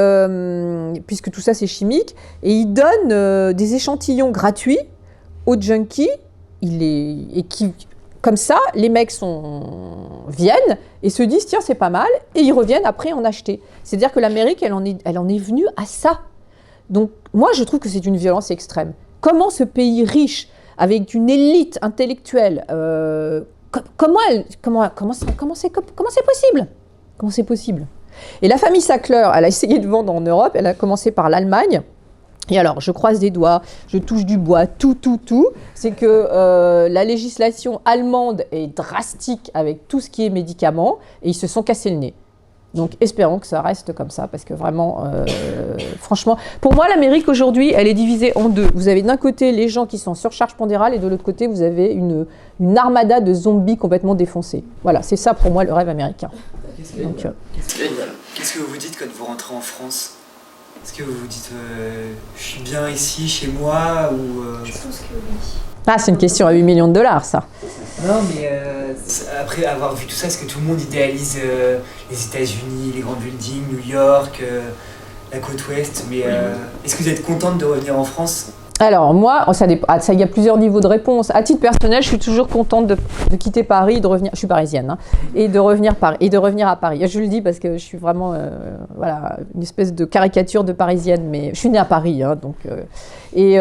puisque tout ça c'est chimique, et ils donnent des échantillons gratuits aux junkies, comme ça, les mecs viennent et se disent tiens c'est pas mal, et ils reviennent après en acheter. C'est-à-dire que l'Amérique, elle en est venue à ça. Donc moi je trouve que c'est une violence extrême. Comment ce pays riche, avec une élite intellectuelle, comment c'est possible? Comment c'est possible? Et la famille Sackler, elle a essayé de vendre en Europe, elle a commencé par l'Allemagne. Et alors, je croise des doigts, je touche du bois, tout, c'est que la législation allemande est drastique avec tout ce qui est médicaments, et ils se sont cassés le nez. Donc espérons que ça reste comme ça, parce que vraiment, franchement, pour moi l'Amérique aujourd'hui, elle est divisée en deux. Vous avez d'un côté les gens qui sont en surcharge pondérale, et de l'autre côté vous avez une armada de zombies complètement défoncés. Voilà, c'est ça pour moi le rêve américain. Qu'est-ce que vous vous dites quand vous rentrez en France? Est-ce que vous vous dites je suis bien ici, chez moi, ou Je pense que oui. Ah, c'est une question à 8 millions de dollars, ça. Non, mais après avoir vu tout ça, est-ce que tout le monde idéalise les États-Unis, les grands buildings, New York, la côte ouest, mais est-ce que vous êtes contente de revenir en France? Alors moi, il y a plusieurs niveaux de réponse. À titre personnel, je suis toujours contente de quitter Paris, de revenir. Je suis parisienne, hein, et de revenir à Paris. Je le dis parce que je suis vraiment, une espèce de caricature de parisienne, mais je suis née à Paris, hein, donc. Et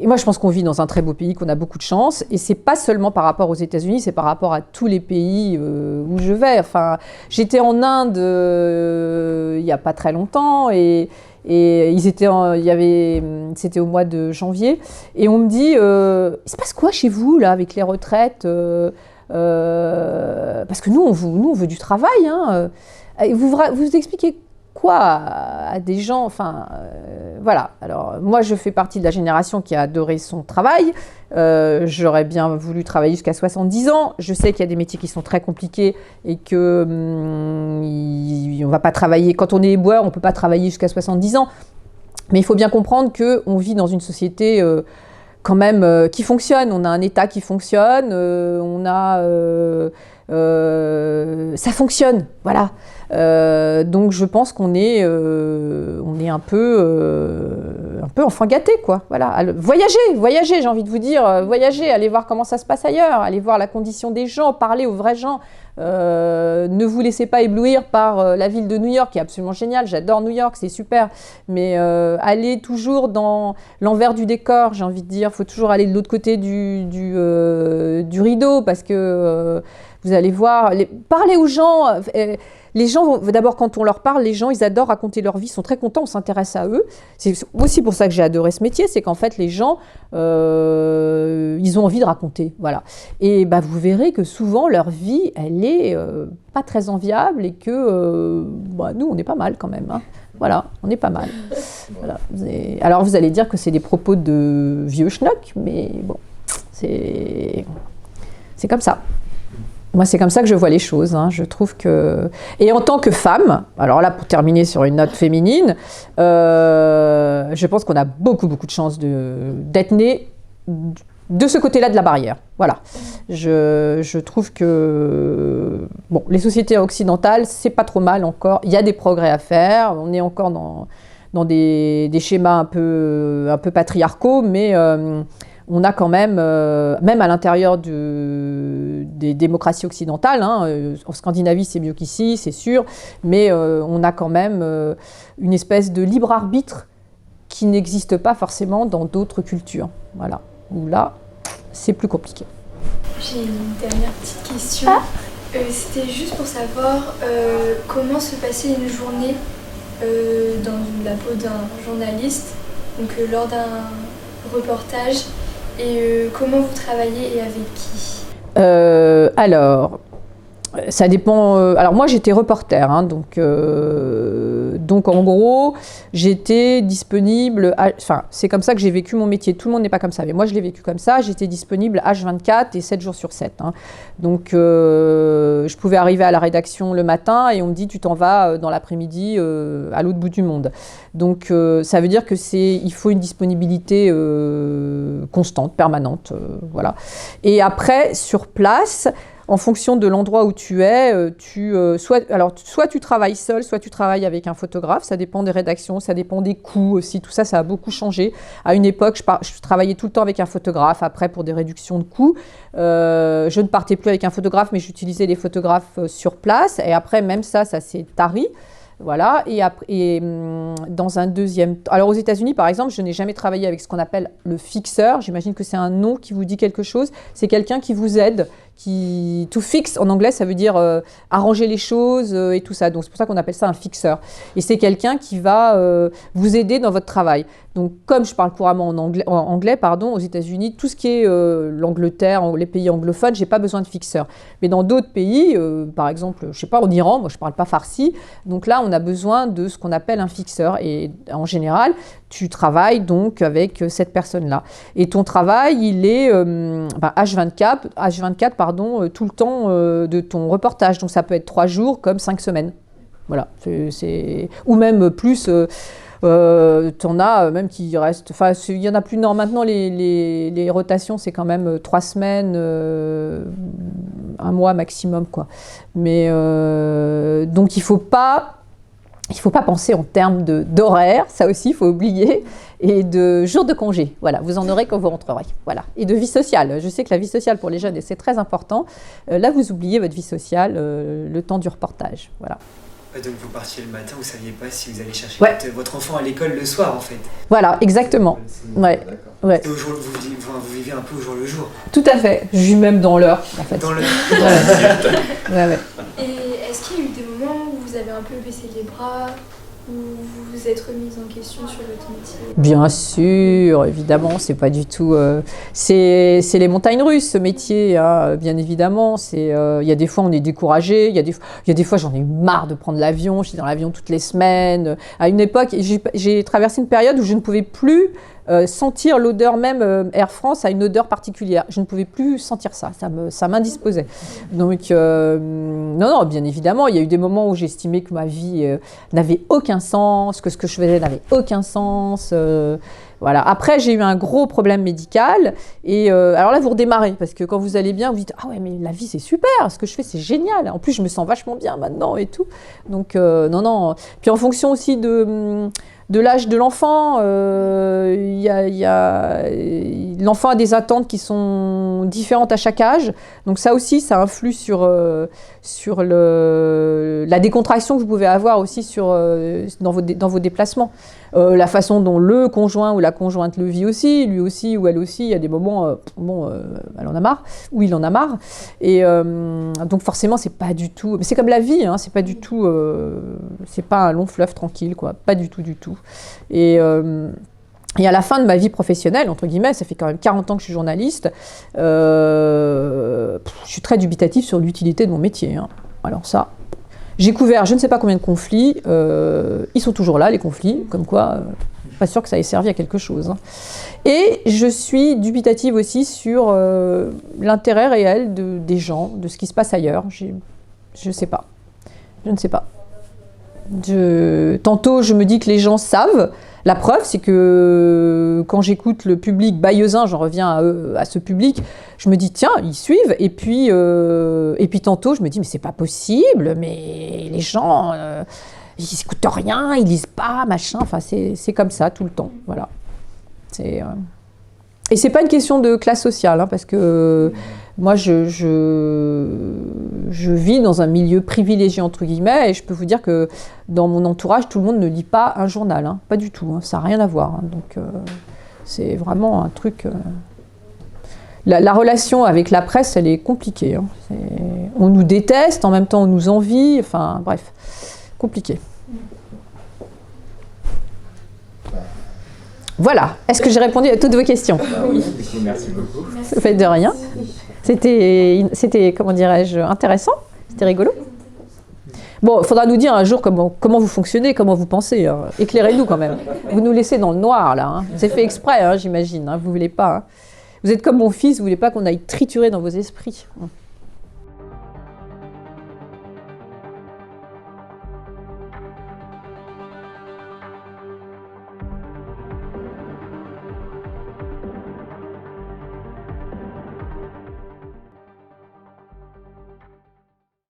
moi, je pense qu'on vit dans un très beau pays, qu'on a beaucoup de chance. Et c'est pas seulement par rapport aux États-Unis, c'est par rapport à tous les pays où je vais. Enfin, j'étais en Inde il y a pas très longtemps, et c'était au mois de janvier, et on me dit il se passe quoi chez vous là avec les retraites, parce que nous on veut du travail, hein. Vous expliquez quoi à des gens, voilà. Alors moi je fais partie de la génération qui a adoré son travail, j'aurais bien voulu travailler jusqu'à 70 ans, je sais qu'il y a des métiers qui sont très compliqués et que on va pas travailler, quand on est éboueur on peut pas travailler jusqu'à 70 ans, mais il faut bien comprendre qu'on vit dans une société quand même qui fonctionne, on a un État qui fonctionne, ça fonctionne, voilà. Donc je pense qu'on est un peu enfant gâté, quoi. Voilà. Voyager, j'ai envie de vous dire, voyager, aller voir comment ça se passe ailleurs, aller voir la condition des gens, parler aux vrais gens. Ne vous laissez pas éblouir par la ville de New York, qui est absolument géniale. J'adore New York, c'est super. Mais allez toujours dans l'envers du décor, j'ai envie de dire. Il faut toujours aller de l'autre côté du rideau, parce que vous allez voir, parlez aux gens. Les gens, d'abord, quand on leur parle, les gens, ils adorent raconter leur vie, ils sont très contents, on s'intéresse à eux. C'est aussi pour ça que j'ai adoré ce métier, c'est qu'en fait, les gens, ils ont envie de raconter, voilà. Et vous verrez que souvent, leur vie, elle est pas très enviable, et que nous, on est pas mal quand même, hein. Voilà, on est pas mal. Voilà. Alors, vous allez dire que c'est des propos de vieux schnock, mais bon, c'est comme ça. Moi, c'est comme ça que je vois les choses, hein. Je trouve que... Et en tant que femme, alors là, pour terminer sur une note féminine, je pense qu'on a beaucoup de chance d'être née de ce côté-là de la barrière. Voilà. Je trouve que bon, les sociétés occidentales, c'est pas trop mal encore. Il y a des progrès à faire. On est encore dans des schémas un peu patriarcaux, mais on a quand même à l'intérieur des démocraties occidentales, hein, en Scandinavie c'est mieux qu'ici, c'est sûr, mais on a quand même une espèce de libre arbitre qui n'existe pas forcément dans d'autres cultures. Voilà. Où là, c'est plus compliqué. J'ai une dernière petite question. C'était juste pour savoir comment se passait une journée dans la peau d'un journaliste, donc lors d'un reportage, et comment vous travaillez et avec qui? Alors, ça dépend. Alors moi j'étais reporter, hein, donc en gros j'étais disponible. Enfin c'est comme ça que j'ai vécu mon métier. Tout le monde n'est pas comme ça, mais moi je l'ai vécu comme ça. J'étais disponible H24 et 7 jours sur 7. Hein. Donc je pouvais arriver à la rédaction le matin et on me dit tu t'en vas dans l'après-midi à l'autre bout du monde. Donc ça veut dire que il faut une disponibilité constante, permanente, voilà. Et après sur place. En fonction de l'endroit où tu es, soit tu travailles seul, soit tu travailles avec un photographe. Ça dépend des rédactions, ça dépend des coûts aussi. Tout ça, ça a beaucoup changé. À une époque, je travaillais tout le temps avec un photographe. Après, pour des réductions de coûts, je ne partais plus avec un photographe, mais j'utilisais les photographes sur place. Et après, même ça s'est tari. Voilà, et dans un deuxième temps. Alors aux États-Unis, par exemple, je n'ai jamais travaillé avec ce qu'on appelle le fixeur. J'imagine que c'est un nom qui vous dit quelque chose. C'est quelqu'un qui vous aide, to fix en anglais, ça veut dire arranger les choses et tout ça. Donc c'est pour ça qu'on appelle ça un fixeur. Et c'est quelqu'un qui va vous aider dans votre travail. Donc comme je parle couramment en anglais, aux États-Unis, tout ce qui est l'Angleterre, les pays anglophones, j'ai pas besoin de fixeur. Mais dans d'autres pays, par exemple, je sais pas, en Iran, moi je parle pas farsi, donc là on a besoin de ce qu'on appelle un fixeur. Et en général, tu travailles donc avec cette personne-là. Et ton travail, il est H24, tout le temps de ton reportage. Donc ça peut être 3 jours comme 5 semaines. Voilà. Ou même plus. T'en as même qui restent. Enfin, il y en a plus. Non, maintenant les rotations, c'est quand même 3 semaines, 1 mois maximum, quoi. Mais donc il faut pas penser en termes d'horaire, ça aussi il faut oublier, et de jours de congé. Voilà, vous en aurez quand vous rentrerez. Voilà. Et de vie sociale. Je sais que la vie sociale pour les jeunes, c'est très important. Là, vous oubliez votre vie sociale le temps du reportage. Voilà. Donc vous partiez le matin, vous ne saviez pas si vous alliez chercher Ouais. votre enfant à l'école le soir en fait. Voilà, exactement. Ouais. Ouais. Vous vivez un peu au jour le jour. Tout à fait. Je vis même dans l'heure, en fait. Dans le... Ouais. Et est-ce qu'il y a eu des moments où vous avez un peu baissé les bras, où vous vous êtes remise en question sur votre métier? Bien sûr, évidemment, c'est pas du tout... c'est les montagnes russes, ce métier, hein, bien évidemment. Il y a des fois, on est découragé. Il y a des fois, j'en ai eu marre de prendre l'avion. Je suis dans l'avion toutes les semaines. À une époque, j'ai traversé une période où je ne pouvais plus sentir l'odeur, même Air France a une odeur particulière. Je ne pouvais plus sentir ça. Ça m'indisposait. Donc, non, bien évidemment, il y a eu des moments où j'estimais que ma vie n'avait aucun sens, que ce que je faisais n'avait aucun sens. Voilà. Après, j'ai eu un gros problème médical. Et alors là, vous redémarrez. Parce que quand vous allez bien, vous dites « Ah ouais, mais la vie, c'est super. Ce que je fais, c'est génial. En plus, je me sens vachement bien maintenant et tout. » Donc, non. Puis en fonction aussi de l'âge de l'enfant, l'enfant a des attentes qui sont différentes à chaque âge. Donc ça aussi, ça influe sur la décontraction que vous pouvez avoir aussi dans vos déplacements. La façon dont le conjoint ou la conjointe le vit aussi, lui aussi ou elle aussi, il y a des moments, elle en a marre, ou il en a marre. Et donc forcément, c'est pas du tout... Mais c'est comme la vie, hein, c'est pas du tout... c'est pas un long fleuve tranquille, quoi. Pas du tout. Et à la fin de ma vie professionnelle, entre guillemets, ça fait quand même 40 ans que je suis journaliste, je suis très dubitative sur l'utilité de mon métier. Hein. Alors ça, j'ai couvert je ne sais pas combien de conflits, ils sont toujours là, les conflits, comme quoi, pas sûr que ça ait servi à quelque chose. Hein. Et je suis dubitative aussi sur l'intérêt réel des gens, de ce qui se passe ailleurs. Je ne sais pas. Tantôt, je me dis que les gens savent. La preuve, c'est que quand j'écoute le public bayeuxin, j'en reviens à ce public, je me dis, tiens, ils suivent. Et puis tantôt, je me dis, mais c'est pas possible, mais les gens, ils n'écoutent rien, ils lisent pas, machin. Enfin, c'est comme ça tout le temps. Voilà. Et c'est pas une question de classe sociale, hein, parce que moi, je vis dans un milieu privilégié, entre guillemets, et je peux vous dire que dans mon entourage, tout le monde ne lit pas un journal, hein, pas du tout, hein, ça n'a rien à voir. Hein, donc, c'est vraiment un truc... La relation avec la presse, elle est compliquée. Hein, on nous déteste, en même temps on nous envie, enfin bref, compliqué. Voilà, est-ce que j'ai répondu à toutes vos questions? Oui, merci beaucoup. Ça fait de rien. C'était, comment dirais-je, intéressant. C'était rigolo. Bon, il faudra nous dire un jour comment vous fonctionnez, comment vous pensez. Hein. Éclairez-nous quand même. Vous nous laissez dans le noir, là. Hein. C'est fait exprès, hein, j'imagine. Hein. Vous voulez pas. Hein. Vous êtes comme mon fils, vous voulez pas qu'on aille triturer dans vos esprits. Hein.